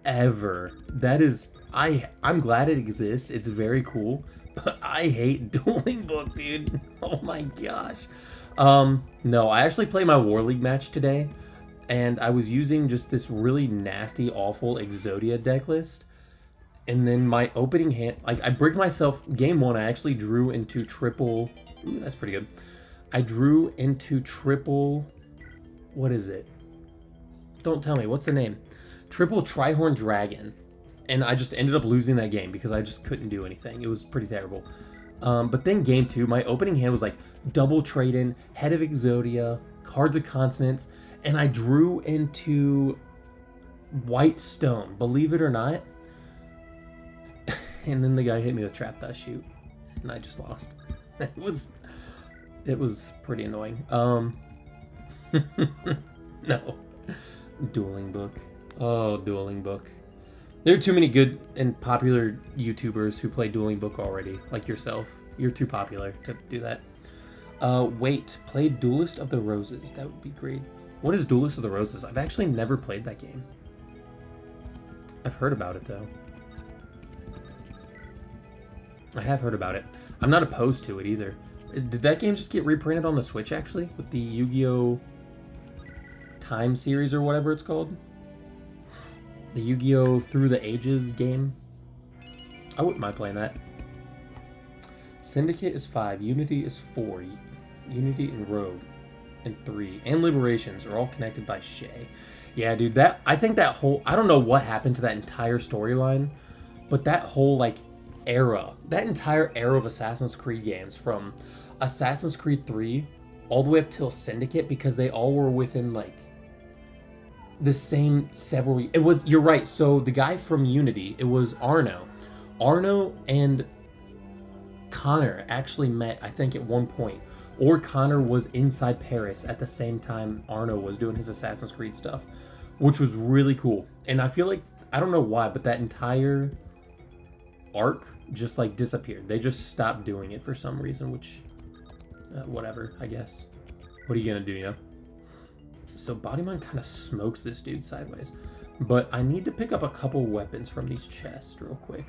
Speaker 1: ever. That is, I'm glad it exists. It's very cool, but I hate Dueling Book, dude. Oh my gosh. No, I actually played my War League match today, and I was using just this really nasty, awful Exodia deck list. And then my opening hand, like, I bricked myself. Game 1, I actually drew into triple. Ooh, that's pretty good. I drew into triple. What is it? Don't tell me. What's the name? Triple Trihorn Dragon. And I just ended up losing that game because I just couldn't do anything. It was pretty terrible. But then game 2, my opening hand was like double trade-in, Head of Exodia, Cards of Consonance, and I drew into White Stone. Believe it or not. And then the guy hit me with Trap Dust Shoot, and I just lost. It was pretty annoying. No. Dueling Book. Oh, Dueling Book. There are too many good and popular YouTubers who play Dueling Book already, like yourself. You're too popular to do that. Wait, play Duelist of the Roses. That would be great. What is Duelist of the Roses? I've actually never played that game. I've heard about it, though. I have heard about it. I'm not opposed to it either. Did that game just get reprinted on the Switch, actually? With the Yu-Gi-Oh! Time series or whatever it's called? The Yu-Gi-Oh! Through the Ages game? I wouldn't mind playing that. Syndicate is 5. Unity is 4. Unity and Rogue and 3. And Liberations are all connected by Shay. Yeah, dude, I think that whole... I don't know what happened to that entire storyline, but that whole, like, that entire era of Assassin's Creed games, from Assassin's Creed 3 all the way up till Syndicate, because they all were within like the same several. You're right. So the guy from Unity, it was Arno and Connor actually met, I think, at one point, or Connor was inside Paris at the same time Arno was doing his Assassin's Creed stuff, which was really cool. And I feel like, I don't know why, but that entire arc just like disappeared. They just stopped doing it for some reason, which whatever, I guess. What are you gonna do, yeah? So Bodymon kind of smokes this dude sideways, but I need to pick up a couple weapons from these chests real quick.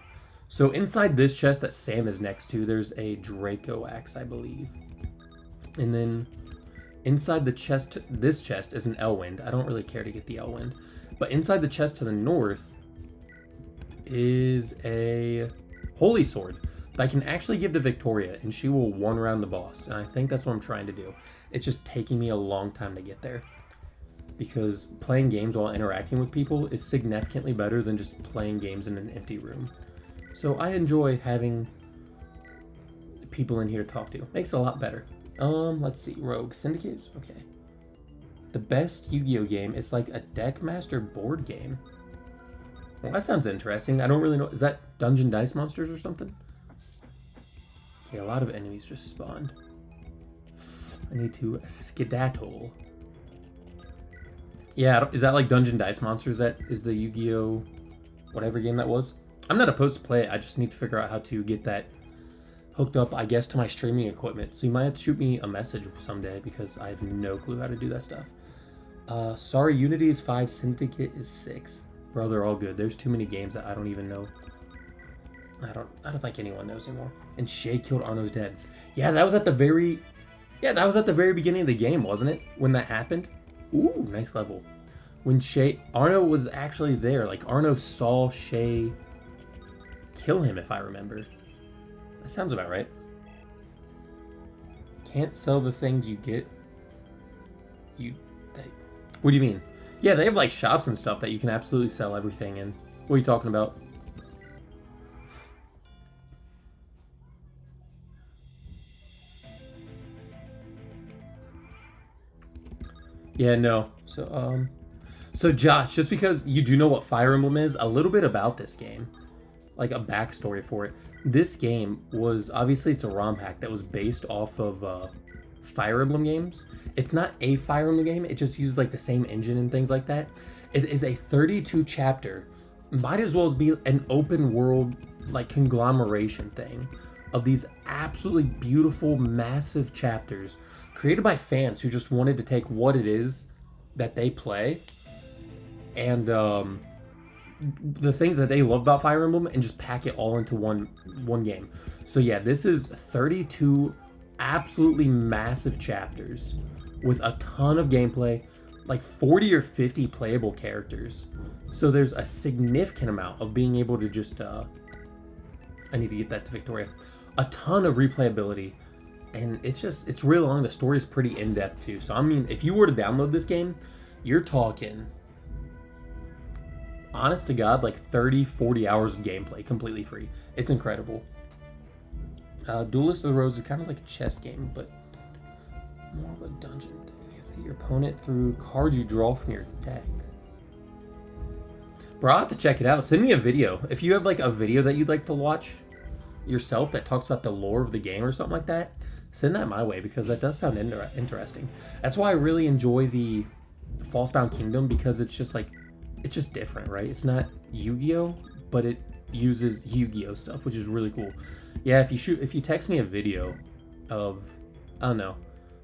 Speaker 1: So inside this chest that Sam is next to, there's a Draco axe, I believe. And then Inside the chest, this chest is an Elwind. I don't really care to get the Elwind. But inside the chest to the north is a Holy Sword that I can actually give to Victoria, and she will one round the boss. And I think that's what I'm trying to do. It's just taking me a long time to get there. Because playing games while interacting with people is significantly better than just playing games in an empty room. So I enjoy having people in here to talk to. Makes it a lot better. Let's see. Rogue Syndicate? Okay. The best Yu-Gi-Oh game is like a Deckmaster board game. Well, that sounds interesting. I don't really know. Is that Dungeon Dice Monsters or something? Okay, a lot of enemies just spawned. I need to skedaddle. Yeah, is that like Dungeon Dice Monsters? That is the Yu-Gi-Oh! Whatever game that was? I'm not opposed to play it. I just need to figure out how to get that hooked up, I guess, to my streaming equipment. So you might have to shoot me a message someday because I have no clue how to do that stuff. Sorry, Unity is 5, Syndicate is 6. Bro, they're all good. There's too many games that I don't even know. I don't think anyone knows anymore. And Shay killed Arno's dead. Yeah, that was at the very beginning of the game, wasn't it? When that happened? Ooh, nice level. When Arno was actually there. Like, Arno saw Shay kill him, if I remember. That sounds about right. Can't sell the things you get. What do you mean? Yeah, they have like shops and stuff that you can absolutely sell everything in. What are you talking about? Yeah, no. So Josh, just because you do know what Fire Emblem is, a little bit about this game. Like a backstory for it. This game was, obviously it's a ROM hack that was based off of Fire Emblem games. It's not a Fire Emblem game, it just uses like the same engine and things like that. It is a 32 chapter, might as well be an open world like conglomeration thing of these absolutely beautiful, massive chapters created by fans who just wanted to take what it is that they play and the things that they love about Fire Emblem and just pack it all into one game. So yeah, this is 32 absolutely massive chapters with a ton of gameplay, like 40 or 50 playable characters. So there's a significant amount of being able to just I need to get that to Victoria. A ton of replayability, and it's real long. The story is pretty in-depth too. So I mean, if you were to download this game, you're talking, honest to God, like 30-40 hours of gameplay completely free. It's incredible. Duelist of the Rose is kind of like a chess game, but more of a dungeon thing. You have to hit your opponent through cards you draw from your deck. Bro, I'll have to check it out. Send me a video. If you have like a video that you'd like to watch yourself that talks about the lore of the game or something like that, send that my way because that does sound interesting. That's why I really enjoy the Falsebound Kingdom, because it's just like, it's just different, right? It's not Yu-Gi-Oh, but it uses Yu-Gi-Oh stuff, which is really cool. Yeah, if you text me a video of, I don't know,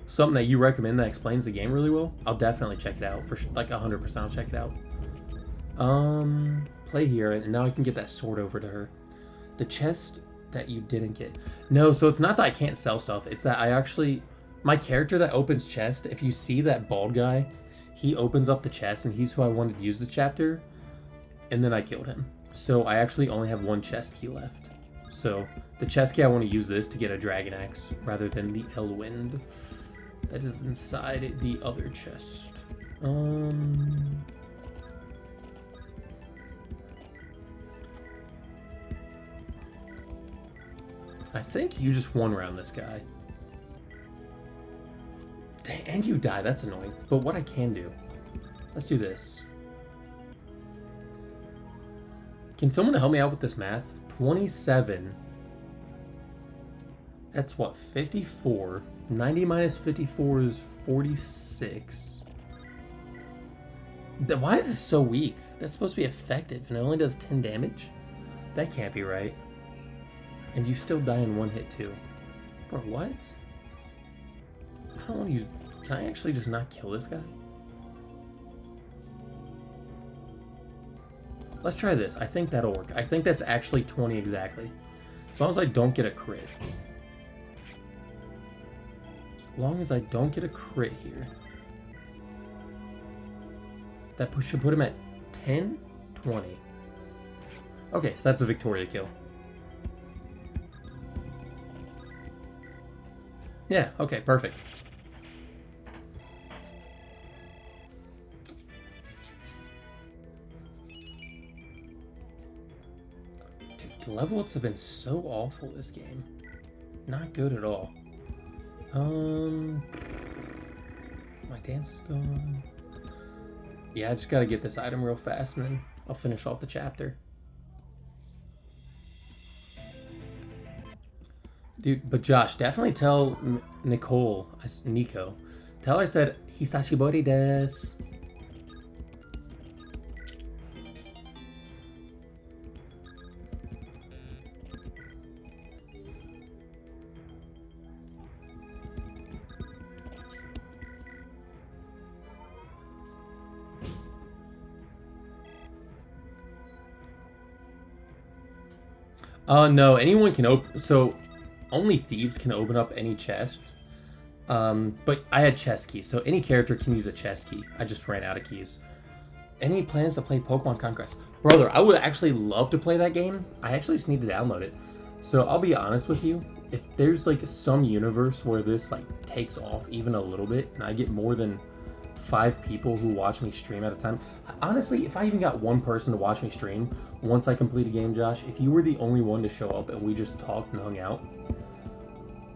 Speaker 1: something that you recommend that explains the game really well, I'll definitely check it out. For like 100%, I'll check it out. Play here, and now I can get that sword over to her. The chest that you didn't get. No, so it's not that I can't sell stuff. It's that I actually, my character that opens chest, if you see that bald guy, he opens up the chest, and he's who I wanted to use this chapter, and then I killed him. So I actually only have one chest key left. So the chest key, I want to use this to get a dragon axe rather than the Elwind that is inside the other chest. I think you just one round this guy. Dang, and you die. That's annoying. But what I can do, let's do this. Can someone help me out with this math? 27. That's what, 54. 90 minus 54 is 46. Why is this so weak? That's supposed to be effective and it only does 10 damage? That can't be right. And you still die in one hit too. Bro, what? I don't want to use... Can I actually just not kill this guy? Let's try this. I think that'll work. I think that's actually 20 exactly. As long as I don't get a crit. As long as I don't get a crit here. That should put him at 10, 20. Okay, so that's a Victoria kill. Yeah, okay, perfect. Dude, the level ups have been so awful this game. Not good at all. My dance is gone. Yeah, I just gotta get this item real fast and then I'll finish off the chapter. Dude, but Josh, definitely tell Nico, tell her I said, Hisashibori desu. No, anyone can open, so only thieves can open up any chest. But I had chest keys, so any character can use a chest key. I just ran out of keys. Any plans to play Pokemon Conquest? Brother, I would actually love to play that game. I actually just need to download it. So I'll be honest with you, if there's like some universe where this like takes off even a little bit, and I get more than 5 people who watch me stream at a time. Honestly, if I even got one person to watch me stream once I complete a game, Josh, if you were the only one to show up and we just talked and hung out,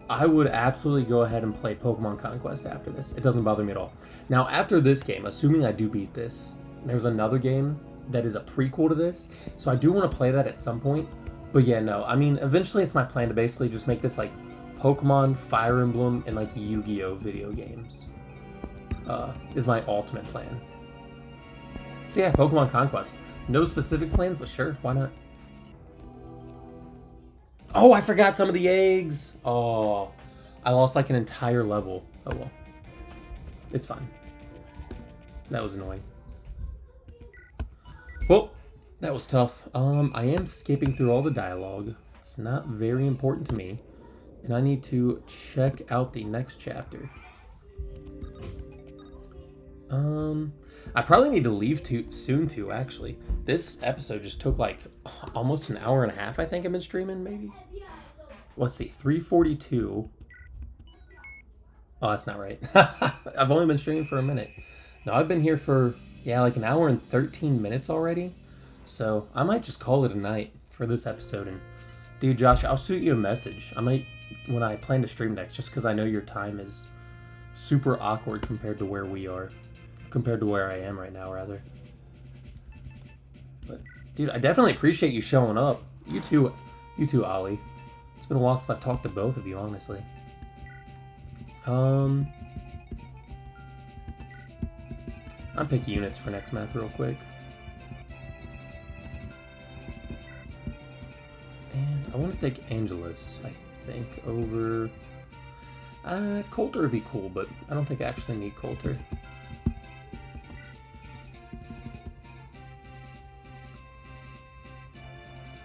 Speaker 1: I would absolutely go ahead and play Pokemon Conquest after this. It doesn't bother me at all. Now, after this game, assuming I do beat this, there's another game that is a prequel to this, so I do want to play that at some point. But yeah, no, I mean, eventually it's my plan to basically just make this like Pokemon, Fire Emblem, and like Yu-Gi-Oh! Video games. Is my ultimate plan. So yeah, Pokemon Conquest. No specific plans, but sure, why not? Oh, I forgot some of the eggs. Oh, I lost like an entire level. Oh well. It's fine. That was annoying. Well, that was tough. I am skipping through all the dialogue. It's not very important to me. And I need to check out the next chapter. I probably need to leave soon too, actually. This episode just took like almost an hour and a half, I think I've been streaming, maybe? Let's see, 3:42. Oh, that's not right. I've only been streaming for a minute. No, I've been here for, yeah, like an hour and 13 minutes already. So I might just call it a night for this episode. And dude, Josh, I'll shoot you a message. I might, when I plan to stream next, just because I know your time is super awkward compared to where we are. Compared to where I am right now, rather. But, dude, I definitely appreciate you showing up. You too, Ollie. It's been a while since I've talked to both of you, honestly. I'm picking units for next map real quick. And I want to take Angelus, I think, over... Coulter would be cool, but I don't think I actually need Coulter.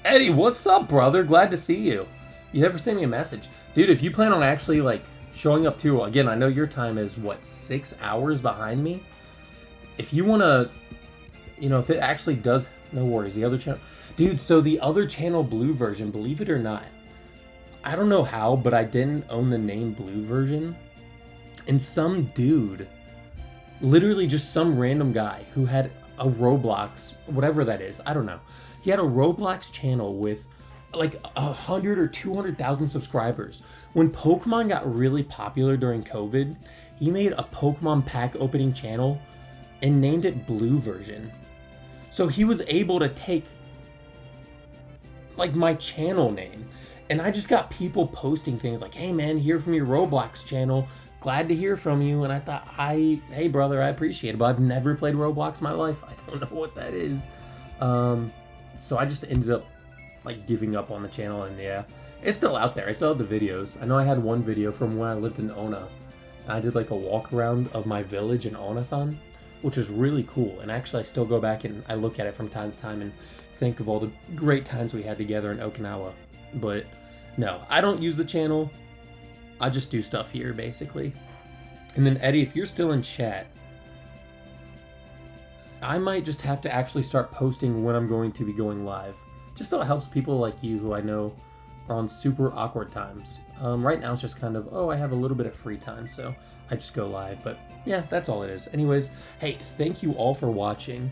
Speaker 1: Eddie, what's up, brother? Glad to see you. You never sent me a message. Dude, if you plan on actually, like, showing up too, again, I know your time is, what, 6 hours behind me? If you want to, you know, if it actually does, no worries, the other channel... Dude, so the other channel Blue version, believe it or not, I don't know how, but I didn't own the name Blue version. And some dude, literally just some random guy who had a Roblox, whatever that is, I don't know. He had a Roblox channel with like 100 or 200,000 subscribers. When Pokemon got really popular during COVID, he made a Pokemon pack opening channel and named it Blue version. So he was able to take like my channel name, and I just got people posting things like, hey man, hear from your Roblox channel, glad to hear from you. And I thought, hey brother, I appreciate it, but I've never played Roblox in my life. I don't know what that is. So I just ended up like giving up on the channel, and yeah, it's still out there. I still have the videos. I know I had one video from when I lived in Ona. I did like a walk around of my village in Ona-san, which is really cool. And actually I still go back and I look at it from time to time and think of all the great times we had together in Okinawa. But no, I don't use the channel. I just do stuff here, basically. And then, Eddie, if you're still in chat, I might just have to actually start posting when I'm going to be going live. Just so it helps people like you who I know are on super awkward times. Right now it's just kind of, oh, I have a little bit of free time, so I just go live. But yeah, that's all it is. Anyways, hey, thank you all for watching.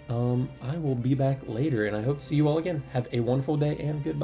Speaker 1: I will be back later, and I hope to see you all again. Have a wonderful day, and goodbye.